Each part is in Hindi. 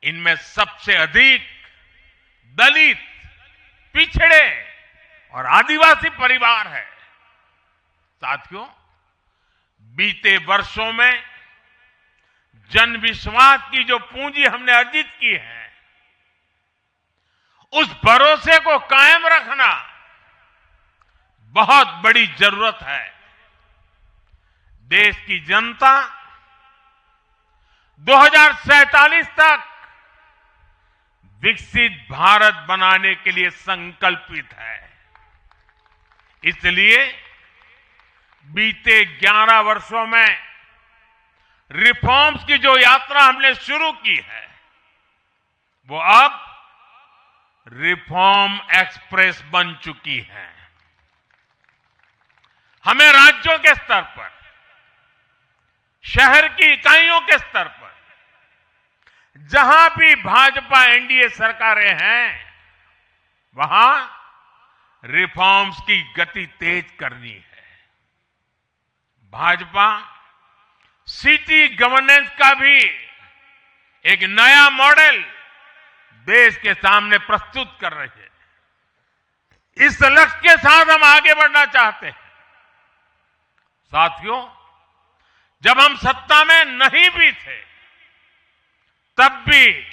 इनमें सबसे अधिक दलित, पिछड़े और आदिवासी परिवार है। साथियों, बीते वर्षों में जन विश्वास की जो पूंजी हमने अर्जित की है, उस भरोसे को कायम रखना बहुत बड़ी जरूरत है। देश की जनता 2047 तक विकसित भारत बनाने के लिए संकल्पित है। इसलिए बीते 11 वर्षों में रिफॉर्म्स की जो यात्रा हमने शुरू की है, वो अब रिफॉर्म एक्सप्रेस बन चुकी है। हमें राज्यों के स्तर पर, शहर की इकाइयों के स्तर पर, जहां भी भाजपा एनडीए सरकारें हैं, वहां रिफॉर्म्स की गति तेज करनी है। भाजपा सिटी गवर्नेंस का भी एक नया मॉडल देश के सामने प्रस्तुत कर रही है। इस लक्ष्य के साथ हम आगे बढ़ना चाहते हैं। साथियों, जब हम सत्ता में नहीं भी थे, तब भी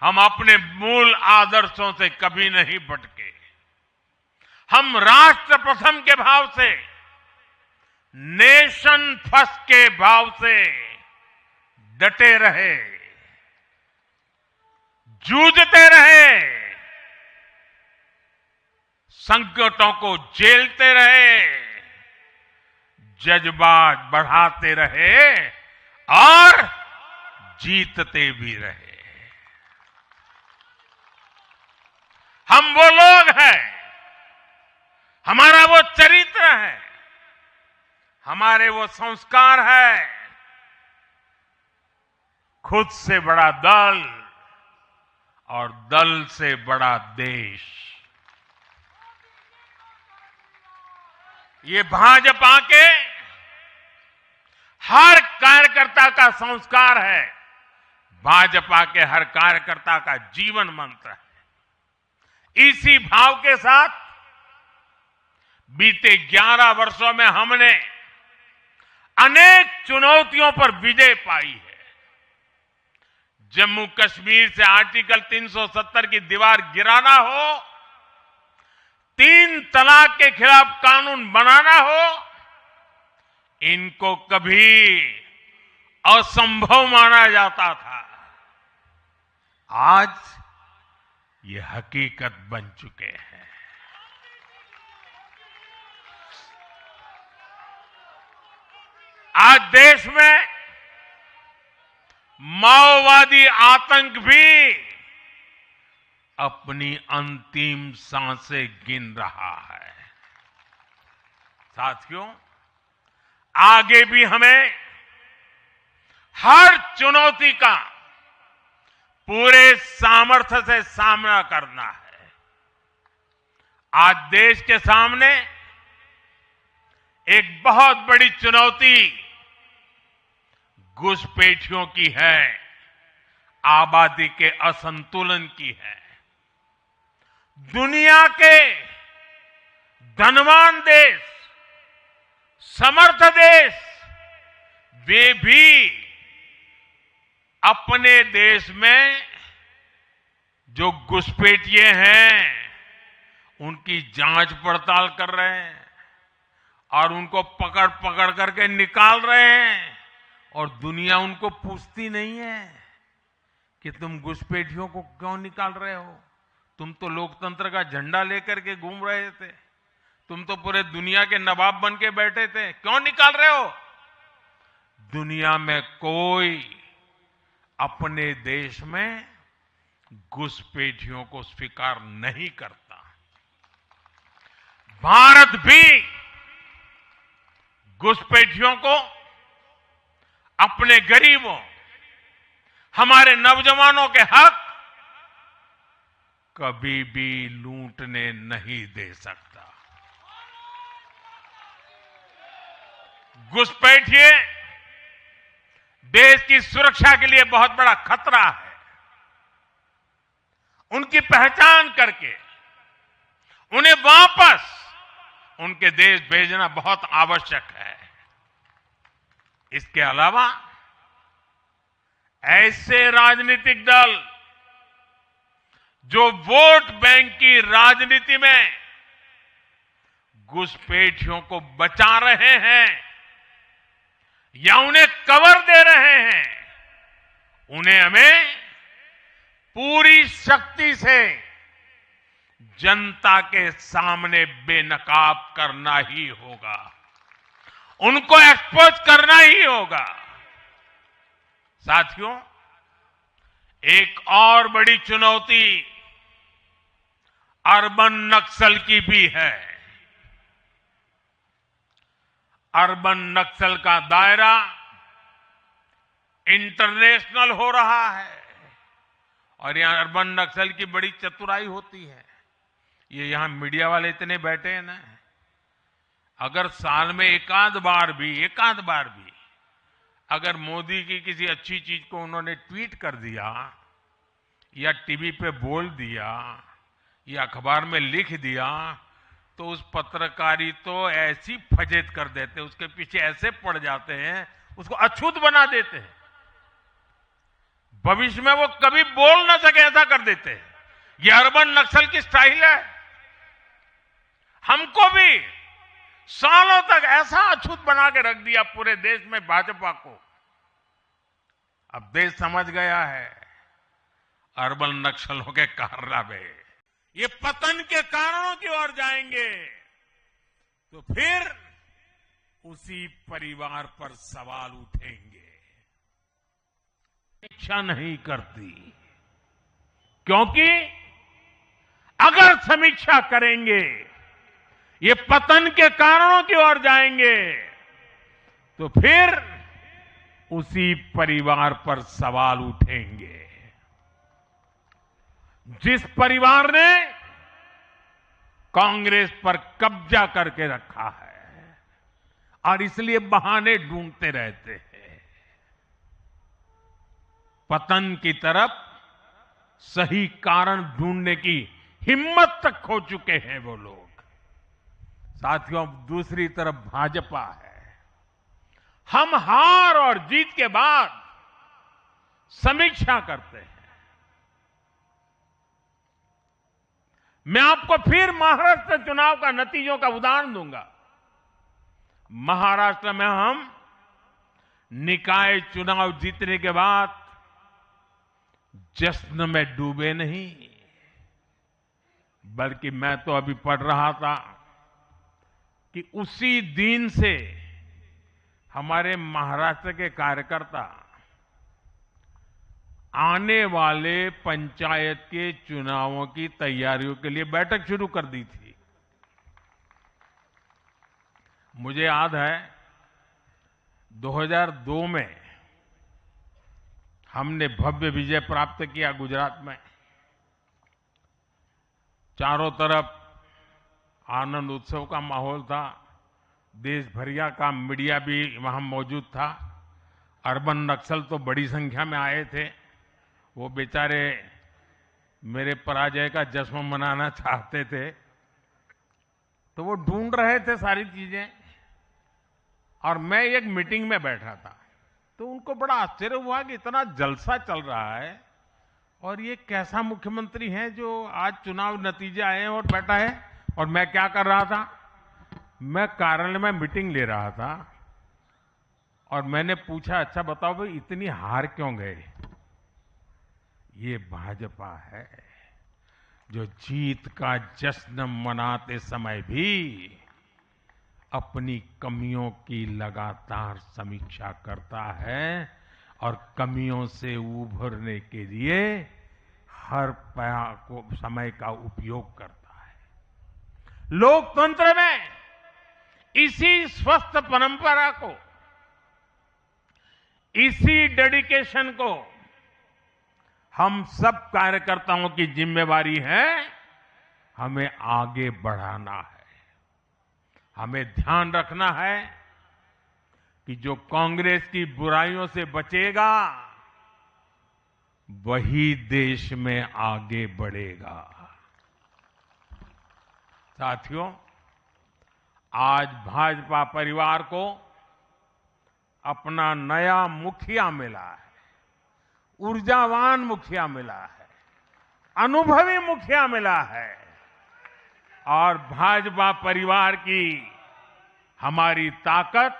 हम अपने मूल आदर्शों से कभी नहीं भटके। हम राष्ट्र प्रथम के भाव से, नेशन फर्स्ट के भाव से डटे रहे, जूझते रहे, संकटों को झेलते रहे, जज्बात बढ़ाते रहे और जीतते भी रहे। हम वो लोग हैं, हमारा वो चरित्र है, हमारे वो संस्कार है। खुद से बड़ा दल और दल से बड़ा देश, ये भाजपा के हर कार्यकर्ता का संस्कार है, भाजपा के हर कार्यकर्ता का जीवन मंत्र है। इसी भाव के साथ बीते 11 वर्षों में हमने अनेक चुनौतियों पर विजय पाई है। जम्मू कश्मीर से आर्टिकल 370 की दीवार गिराना हो, 3 तलाक के खिलाफ कानून बनाना हो, इनको कभी असंभव माना जाता था। आज ये हकीकत बन चुके हैं। आज देश में माओवादी आतंक भी अपनी अंतिम सांसें गिन रहा है। साथियों, आगे भी हमें हर चुनौती का पूरे सामर्थ्य से सामना करना है। आज देश के सामने एक बहुत बड़ी चुनौती घुसपैठियों की है, आबादी के असंतुलन की है। दुनिया के धनवान देश, समर्थ देश, वे भी अपने देश में जो घुसपैठिए हैं, उनकी जांच पड़ताल कर रहे हैं और उनको पकड़ पकड़ करके निकाल रहे हैं। और दुनिया उनको पूछती नहीं है कि तुम घुसपैठियों को क्यों निकाल रहे हो। तुम तो लोकतंत्र का झंडा लेकर के घूम रहे थे, तुम तो पूरे दुनिया के नवाब बन के बैठे थे, क्यों निकाल रहे हो। दुनिया में कोई अपने देश में घुसपैठियों को स्वीकार नहीं करता। भारत भी घुसपैठियों को अपने गरीबों, हमारे नौजवानों के हक कभी भी लूटने नहीं दे सकता। घुसपैठिए देश की सुरक्षा के लिए बहुत बड़ा खतरा है। उनकी पहचान करके उन्हें वापस उनके देश भेजना बहुत आवश्यक है। इसके अलावा ऐसे राजनीतिक दल जो वोट बैंक की राजनीति में घुसपैठियों को बचा रहे हैं या उन्हें कवर दे रहे हैं, उन्हें हमें पूरी शक्ति से जनता के सामने बेनकाब करना ही होगा, उनको एक्सपोज करना ही होगा। साथियों, एक और बड़ी चुनौती अर्बन नक्सल की भी है। अर्बन नक्सल का दायरा इंटरनेशनल हो रहा है और यहां अर्बन नक्सल की बड़ी चतुराई होती है। ये यहां मीडिया वाले इतने बैठे हैं ना, अगर साल में एकाध बार भी अगर मोदी की किसी अच्छी चीज को उन्होंने ट्वीट कर दिया या टीवी पे बोल दिया या अखबार में लिख दिया तो उस पत्रकारी तो ऐसी फजेत कर देते, उसके पीछे ऐसे पड़ जाते हैं, उसको अछूत बना देते हैं, भविष्य में वो कभी बोल ना सके ऐसा कर देते हैं। ये अर्बन नक्सल की स्टाइल है। हमको भी सालों तक ऐसा अछूत बना के रख दिया पूरे देश में भाजपा को। अब देश समझ गया है अर्बन नक्सलों के कारनामे ये पतन के कारणों की ओर जाएंगे तो फिर उसी परिवार पर सवाल उठेंगे। इच्छा नहीं करती, क्योंकि अगर समीक्षा करेंगे ये पतन के कारणों की ओर जाएंगे तो फिर उसी परिवार पर सवाल उठेंगे। जिस परिवार ने कांग्रेस पर कब्जा करके रखा है और इसलिए बहाने ढूंढते रहते हैं, पतन की तरफ सही कारण ढूंढने की हिम्मत तक खो चुके हैं वो लोग। साथियों, दूसरी तरफ भाजपा है। हम हार और जीत के बाद समीक्षा करते हैं। मैं आपको फिर महाराष्ट्र चुनाव का नतीजों का उदाहरण दूंगा। महाराष्ट्र में हम निकाय चुनाव जीतने के बाद जश्न में डूबे नहीं, बल्कि मैं तो अभी पढ़ रहा था कि उसी दिन से हमारे महाराष्ट्र के कार्यकर्ता आने वाले पंचायत के चुनावों की तैयारियों के लिए बैठक शुरू कर दी थी। मुझे याद है 2002 में हमने भव्य विजय प्राप्त किया गुजरात में। चारों तरफ आनंद उत्सव का माहौल था, देश भरिया का मीडिया भी वहां मौजूद था। अर्बन नक्सल तो बड़ी संख्या में आए थे। वो बेचारे मेरे पराजय का जश्न मनाना चाहते थे, तो वो ढूंढ रहे थे सारी चीजें, और मैं एक मीटिंग में बैठा था तो उनको बड़ा आश्चर्य हुआ कि इतना जलसा चल रहा है और ये कैसा मुख्यमंत्री है जो आज चुनाव नतीजे आए हैं और बैठा है। और मैं क्या कर रहा था, मैं कार्यालय में मीटिंग ले रहा था और मैंने पूछा, अच्छा बताओ भाई इतनी हार क्यों गए? ये भाजपा है जो जीत का जश्न मनाते समय भी अपनी कमियों की लगातार समीक्षा करता है और कमियों से उभरने के लिए हर समय का उपयोग करता है। लोकतंत्र में इसी स्वस्थ परंपरा को, इसी डेडिकेशन को हम सब कार्यकर्ताओं की जिम्मेवारी है, हमें आगे बढ़ाना है। हमें ध्यान रखना है कि जो कांग्रेस की बुराइयों से बचेगा वही देश में आगे बढ़ेगा। साथियों, आज भाजपा परिवार को अपना नया मुखिया मिला है, ऊर्जावान मुखिया मिला है, अनुभवी मुखिया मिला है और भाजपा परिवार की हमारी ताकत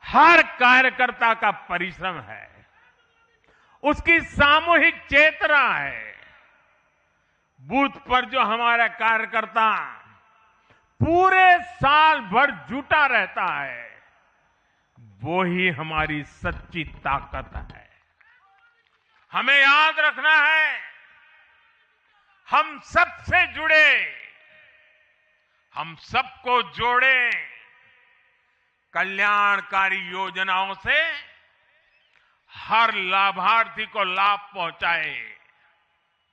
हर कार्यकर्ता का परिश्रम है, उसकी सामूहिक चेतना है। बूथ पर जो हमारा कार्यकर्ता पूरे साल भर जुटा रहता है, वो ही हमारी सच्ची ताकत है। हमें याद रखना है, हम सबसे जुड़े, हम सबको जोड़े, कल्याणकारी योजनाओं से हर लाभार्थी को लाभ पहुंचाए।